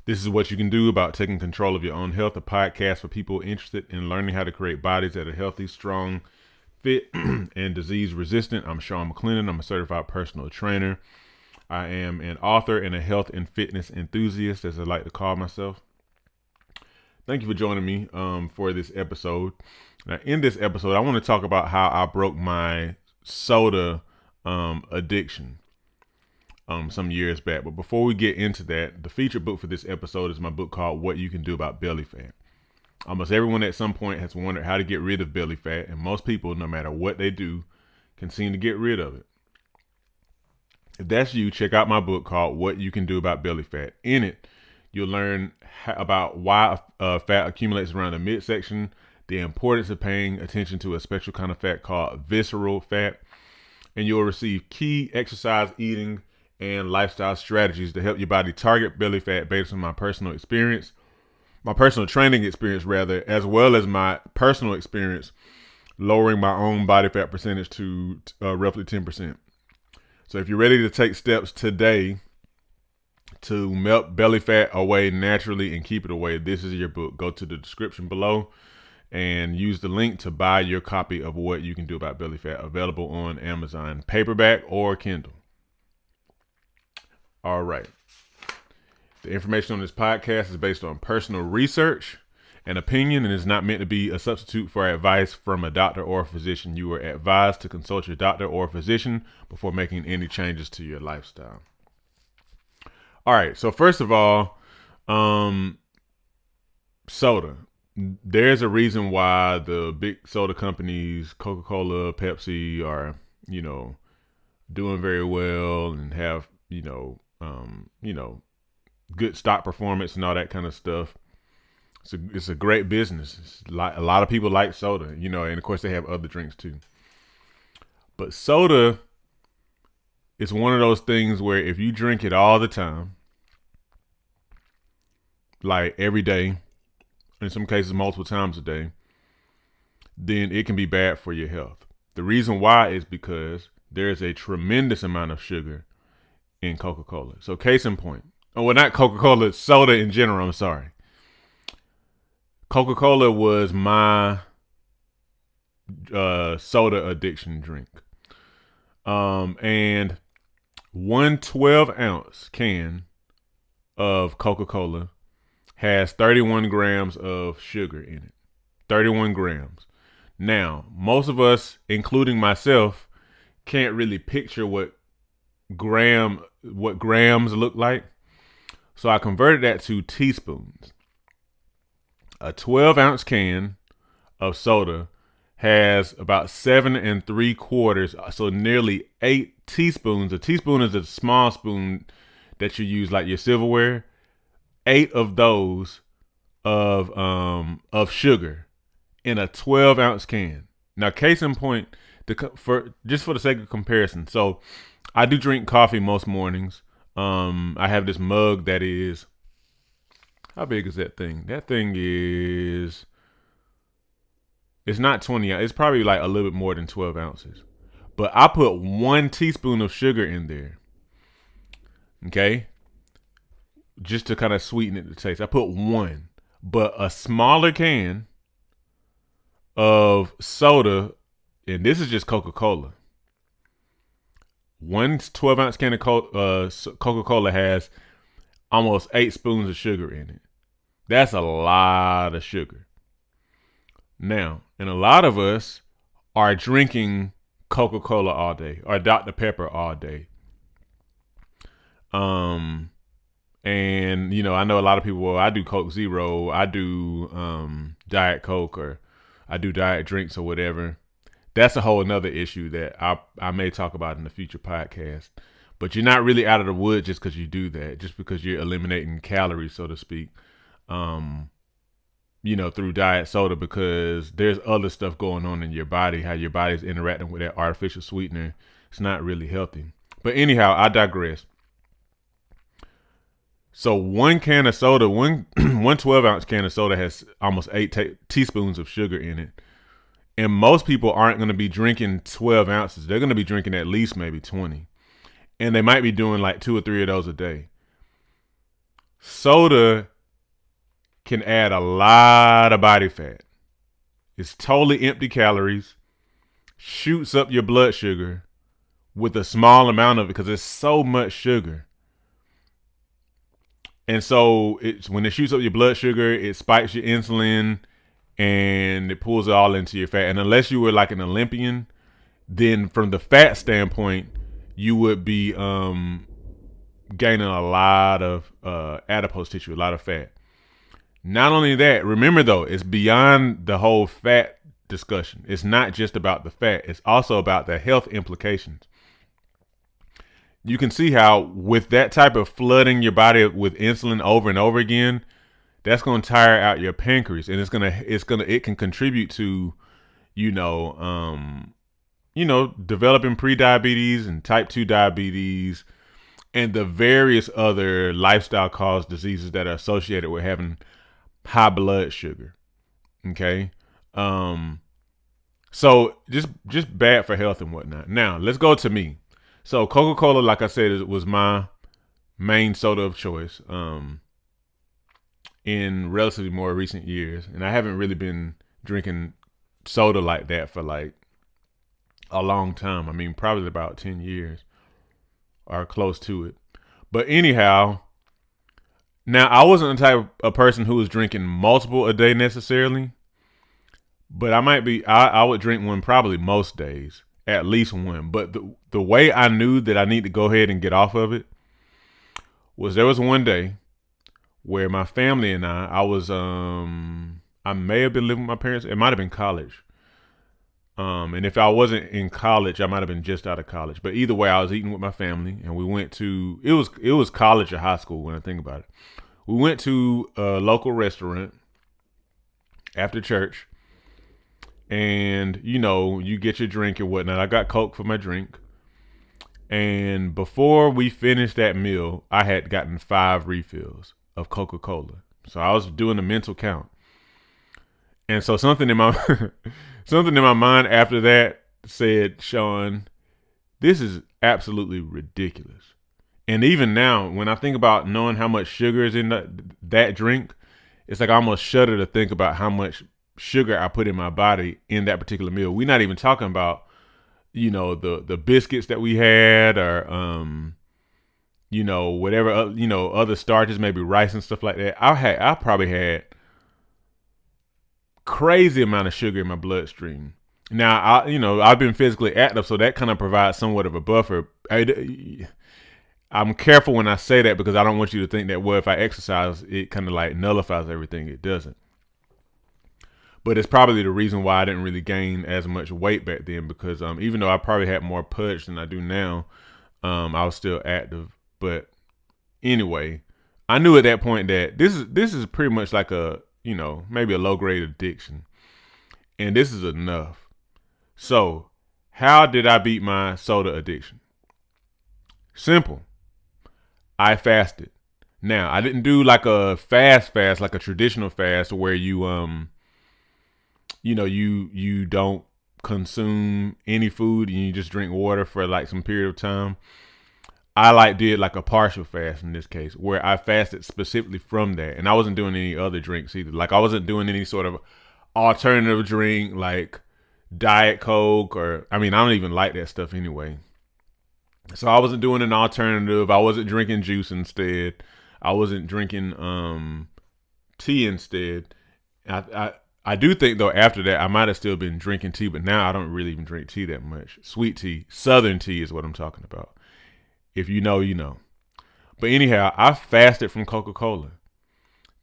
This is what you can do about taking control of your own health, a podcast for people interested in learning how to create bodies that are healthy, strong, fit, and disease resistant. I'm Sean McClennan. I'm a certified personal trainer. I am an author and a health and fitness enthusiast, as I like to call myself. Thank you for joining me for this episode. Now, in this episode, I want to talk about how I broke my soda addiction some years back. But before we get into that, the featured book for this episode is my book called What You Can Do About Belly Fat. Almost everyone at some point has wondered how to get rid of belly fat, and most people, no matter what they do, can seem to get rid of it. If that's you, check out my book called What You Can Do About Belly Fat. In it, you'll learn about why fat accumulates around the midsection, the importance of paying attention to a special kind of fat called visceral fat, and you'll receive key exercise, eating, and lifestyle strategies to help your body target belly fat based on my personal experience, my personal training experience rather, as well as my personal experience lowering my own body fat percentage to roughly 10%. So if you're ready to take steps today to melt belly fat away naturally and keep it away, this is your book. Go to the description below and use the link to buy your copy of What You Can Do About Belly Fat, available on Amazon, paperback or Kindle. All right. The information on this podcast is based on personal research and opinion and is not meant to be a substitute for advice from a doctor or a physician. You are advised to consult your doctor or physician before making any changes to your lifestyle. All right. So first of all, soda. There's a reason why the big soda companies, Coca-Cola, Pepsi, are, doing very well and have, good stock performance and all that kind of stuff. It's a great business. A lot of people like soda, and of course they have other drinks too. But soda is one of those things where if you drink it all the time, like every day, in some cases multiple times a day, then it can be bad for your health. The reason why is because there's a tremendous amount of sugar in Coca-Cola. So case in point. Oh, well, not Coca-Cola, soda in general, I'm sorry. Coca-Cola was my soda addiction drink. And one 12-ounce can of Coca-Cola has 31 grams of sugar in it. 31 grams. Now, most of us, including myself, can't really picture what grams look like. So I converted that to teaspoons. A 12-ounce can of soda has about 7 3/4, so nearly 8 teaspoons. A teaspoon is a small spoon that you use like your silverware. 8 of those of sugar in a 12-ounce can. Now, case in point, for the sake of comparison, so I do drink coffee most mornings. I have this mug that is, how big is that thing? That thing is, it's not 20, it's probably like a little bit more than 12 ounces. But I put 1 teaspoon of sugar in there. Okay? Just to kind of sweeten it to taste. I put 1. But a smaller can of soda, and this is just Coca-Cola. One 12-ounce can of Coca-Cola has almost 8 spoons of sugar in it. That's a lot of sugar. Now, and a lot of us are drinking Coca-Cola all day or Dr. Pepper all day. And, I know a lot of people, well, I do Coke Zero, I do Diet Coke, or I do diet drinks or whatever. That's a whole another issue that I may talk about in a future podcast. But you're not really out of the woods just because you do that, just because you're eliminating calories, so to speak, through diet soda, because there's other stuff going on in your body, how your body's interacting with that artificial sweetener. It's not really healthy. But anyhow, I digress. So one can of soda, one 12-ounce can of soda has almost 8 teaspoons of sugar in it. And most people aren't going to be drinking 12 ounces. They're going to be drinking at least maybe 20. And they might be doing like 2 or 3 of those a day. soda can add a lot of body fat. It's totally empty calories, shoots up your blood sugar with a small amount of it because it's so much sugar. And so it's when it shoots up your blood sugar, it spikes your insulin and it pulls it all into your fat. And unless you were like an Olympian, then from the fat standpoint, you would be gaining a lot of adipose tissue, a lot of fat. Not only that, remember though, it's beyond the whole fat discussion. It's not just about the fat. It's also about the health implications. You can see how with that type of flooding your body with insulin over and over again, that's going to tire out your pancreas, and it can contribute to, developing prediabetes and type 2 diabetes and the various other lifestyle caused diseases that are associated with having high blood sugar. Okay. So just bad for health and whatnot. Now let's go to me. So Coca-Cola, like I said, was my main soda of choice in relatively more recent years. And I haven't really been drinking soda like that for like a long time. I mean, probably about 10 years or close to it. But anyhow, now I wasn't the type of person who was drinking multiple a day necessarily. But I would drink one probably most days. At least one. But the way I knew that I need to go ahead and get off of it was there was one day where my family and I may have been living with my parents. It might have been college. And if I wasn't in college, I might have been just out of college. But either way, I was eating with my family, and we went to it was college or high school when I think about it. We went to a local restaurant after church. And, you get your drink and whatnot. I got Coke for my drink. And before we finished that meal, I had gotten 5 refills of Coca-Cola. So I was doing a mental count. And so something in my mind after that said, Sean, this is absolutely ridiculous. And even now, when I think about knowing how much sugar is in that drink, it's like I almost shudder to think about how much sugar I put in my body in that particular meal. We're not even talking about, the biscuits that we had or, whatever, other starches, maybe rice and stuff like that. I probably had crazy amount of sugar in my bloodstream. Now, I've been physically active, so that kind of provides somewhat of a buffer. I'm careful when I say that because I don't want you to think that, well, if I exercise, it kind of like nullifies everything. It doesn't. But it's probably the reason why I didn't really gain as much weight back then because even though I probably had more punch than I do now, I was still active. But anyway, I knew at that point that this is pretty much like a, maybe a low grade addiction. And this is enough. So how did I beat my soda addiction? Simple. I fasted. Now, I didn't do like a fast, like a traditional fast where you you don't consume any food and you just drink water for like some period of time. I did like a partial fast in this case where I fasted specifically from that, and I wasn't doing any other drinks either. Like I wasn't doing any sort of alternative drink like Diet Coke I don't even like that stuff anyway. So I wasn't doing an alternative. I wasn't drinking juice instead. I wasn't drinking tea instead. I do think, though, after that, I might have still been drinking tea, but now I don't really even drink tea that much. Sweet tea, Southern tea is what I'm talking about. If you know, you know. But anyhow, I fasted from Coca-Cola.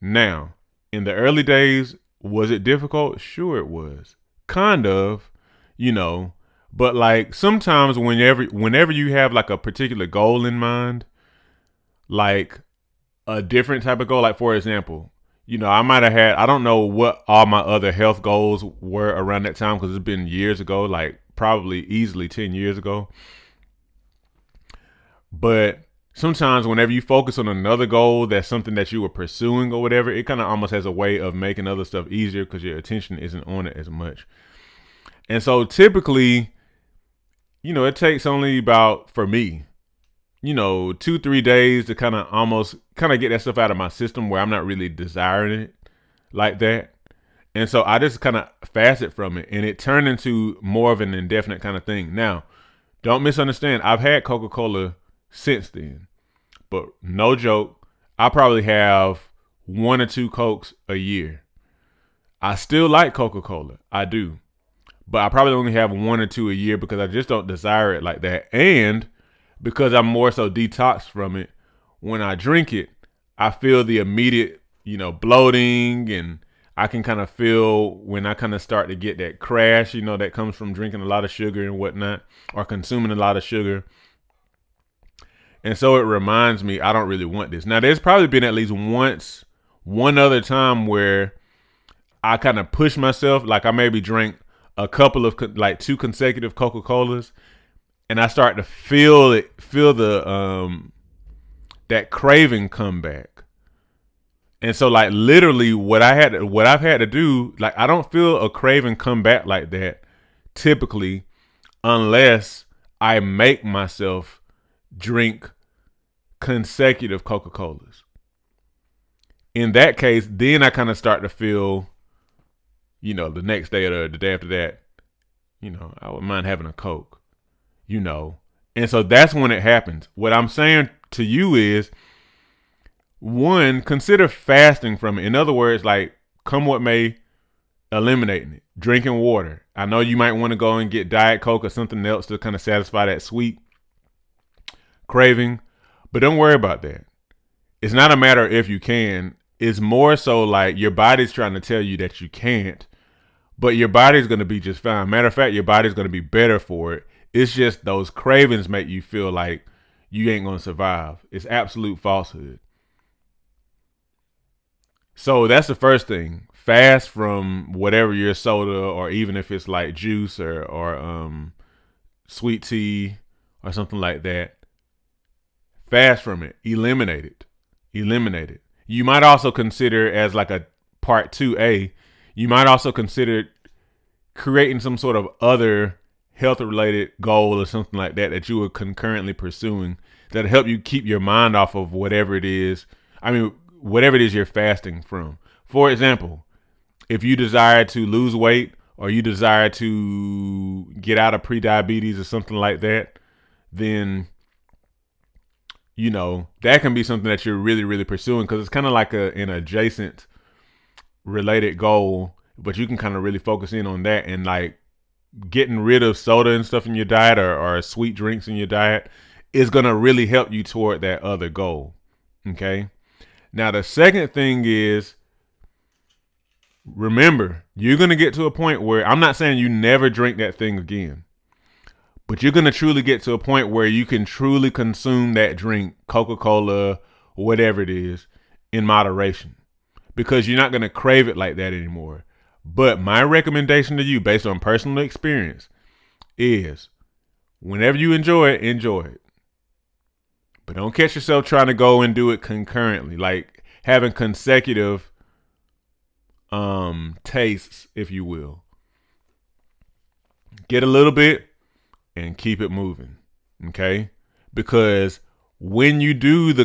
Now, in the early days, was it difficult? Sure it was. Kind of, But like sometimes whenever you have like a particular goal in mind, like a different type of goal, like for example, I might have had, I don't know what all my other health goals were around that time because it's been years ago, like probably easily 10 years ago. But sometimes whenever you focus on another goal, that's something that you were pursuing or whatever, it kind of almost has a way of making other stuff easier because your attention isn't on it as much. And so typically, it takes only about, for me, 2-3 days to kind of get that stuff out of my system where I'm not really desiring it like that. And so I just kind of fasted from it, and it turned into more of an indefinite kind of thing. Now, don't misunderstand. I've had Coca-Cola since then, but no joke, I probably have 1 or 2 Cokes a year. I still like Coca-Cola. I do. But I probably only have 1 or 2 a year because I just don't desire it like that. And because I'm more so detoxed from it, when I drink it, I feel the immediate, bloating, and I can kind of feel when I kind of start to get that crash, that comes from drinking a lot of sugar and whatnot, or consuming a lot of sugar. And so it reminds me, I don't really want this. Now, there's probably been at least one other time where I kind of pushed myself, like I maybe drank a couple of, like 2 consecutive Coca-Colas, and I start to feel that craving come back. And so, like, literally what I've had to do, like, I don't feel a craving come back like that typically unless I make myself drink consecutive Coca-Colas. In that case, then I kind of start to feel, the next day or the day after that, I wouldn't mind having a Coke, And so that's when it happens. What I'm saying to you is, 1, consider fasting from it. In other words, like, come what may, eliminating it. Drinking water. I know you might want to go and get Diet Coke or something else to kind of satisfy that sweet craving, but don't worry about that. It's not a matter of if you can. It's more so like your body's trying to tell you that you can't, but your body's going to be just fine. Matter of fact, your body's going to be better for it. It's just those cravings make you feel like you ain't going to survive. It's absolute falsehood. So that's the first thing. Fast from whatever your soda, or even if it's like juice or sweet tea or something like that. Fast from it. Eliminate it. Eliminate it. You might also consider, as like a part 2A, you might also consider creating some sort of other health-related goal or something like that you are concurrently pursuing that'll help you keep your mind off of whatever it is. Whatever it is you're fasting from. For example, if you desire to lose weight, or you desire to get out of prediabetes or something like that, then, that can be something that you're really, really pursuing, because it's kind of like an adjacent related goal, but you can kind of really focus in on that, and like getting rid of soda and stuff in your diet, or sweet drinks in your diet, is going to really help you toward that other goal. Okay. Now, the second thing is, remember, you're going to get to a point where, I'm not saying you never drink that thing again, but you're going to truly get to a point where you can truly consume that drink, Coca-Cola, whatever it is, in moderation, because you're not going to crave it like that anymore. But my recommendation to you, based on personal experience, is whenever you enjoy it, enjoy it. But don't catch yourself trying to go and do it concurrently, like having consecutive tastes, if you will. Get a little bit and keep it moving, okay? Because when you do the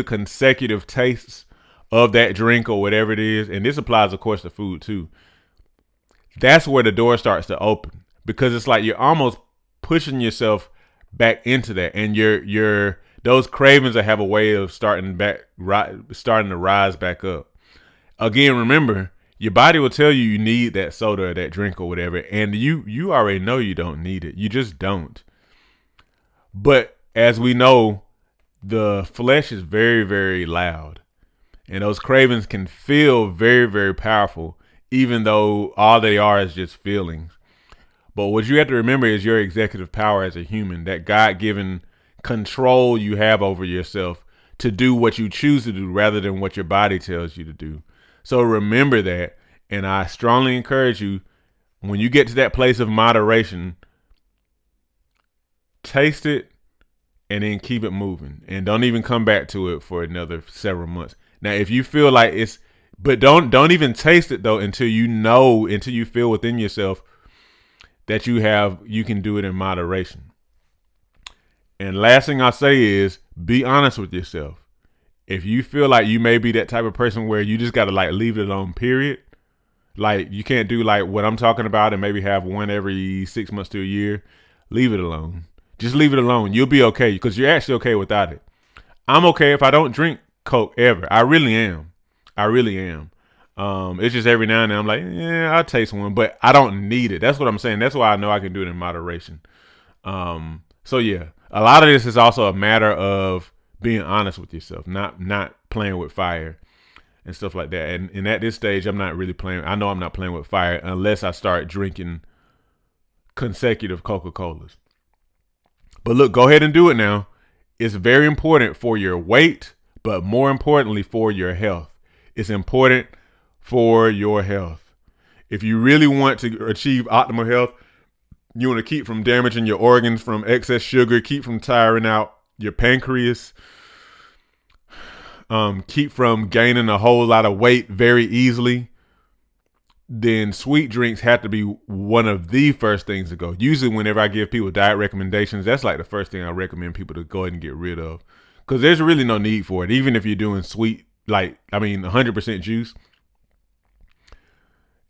consecutive tastes of that drink or whatever it is, and this applies, of course, to food too, that's where the door starts to open, because it's like you're almost pushing yourself back into that, and your those cravings that have a way of starting to rise back up. Again, remember, your body will tell you need that soda or that drink or whatever, and you already know you don't need it. You just don't. But as we know, the flesh is very, very loud, and those cravings can feel very, very powerful, even though all they are is just feelings. But what you have to remember is your executive power as a human, that God-given control you have over yourself to do what you choose to do rather than what your body tells you to do. So remember that, and I strongly encourage you, when you get to that place of moderation, taste it and then keep it moving, and don't even come back to it for another several months. Now, if you feel like but don't even taste it though until you feel within yourself that you can do it in moderation. And last thing I say is be honest with yourself. If you feel like you may be that type of person where you just got to like leave it alone, period. Like you can't do like what I'm talking about and maybe have one every 6 months to a year. Leave it alone. Just leave it alone. You'll be okay because you're actually okay without it. I'm okay if I don't drink Coke ever. I really am. I really am. It's just every now and then I'm like, yeah, I'll taste one, but I don't need it. That's what I'm saying. That's why I know I can do it in moderation. So yeah, a lot of this is also a matter of being honest with yourself, not playing with fire and stuff like that. And at this stage, I'm not really playing. I know I'm not playing with fire unless I start drinking consecutive Coca-Colas. But look, go ahead and do it now. It's very important for your weight, but more importantly for your health. It's important for your health. If you really want to achieve optimal health, you want to keep from damaging your organs from excess sugar, keep from tiring out your pancreas, keep from gaining a whole lot of weight very easily, then sweet drinks have to be one of the first things to go. Usually whenever I give people diet recommendations, that's like the first thing I recommend people to go ahead and get rid of, because there's really no need for it. Even if you're doing sweet, 100% juice,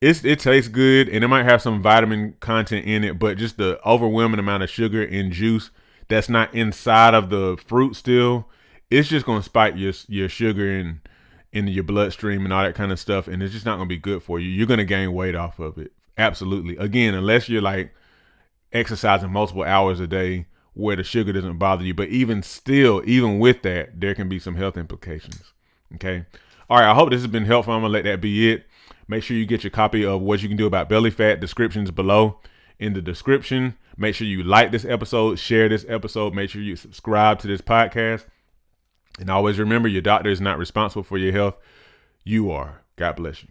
it tastes good and it might have some vitamin content in it, but just the overwhelming amount of sugar in juice that's not inside of the fruit still, it's just going to spike your sugar in your bloodstream and all that kind of stuff, and it's just not going to be good for you. You're going to gain weight off of it. Absolutely. Again, unless you're like exercising multiple hours a day where the sugar doesn't bother you, but even still, even with that, there can be some health implications. Okay. All right. I hope this has been helpful. I'm going to let that be it. Make sure you get your copy of What You Can Do About Belly Fat. Descriptions below in the description. Make sure you like this episode, share this episode. Make sure you subscribe to this podcast. And always remember, your doctor is not responsible for your health. You are. God bless you.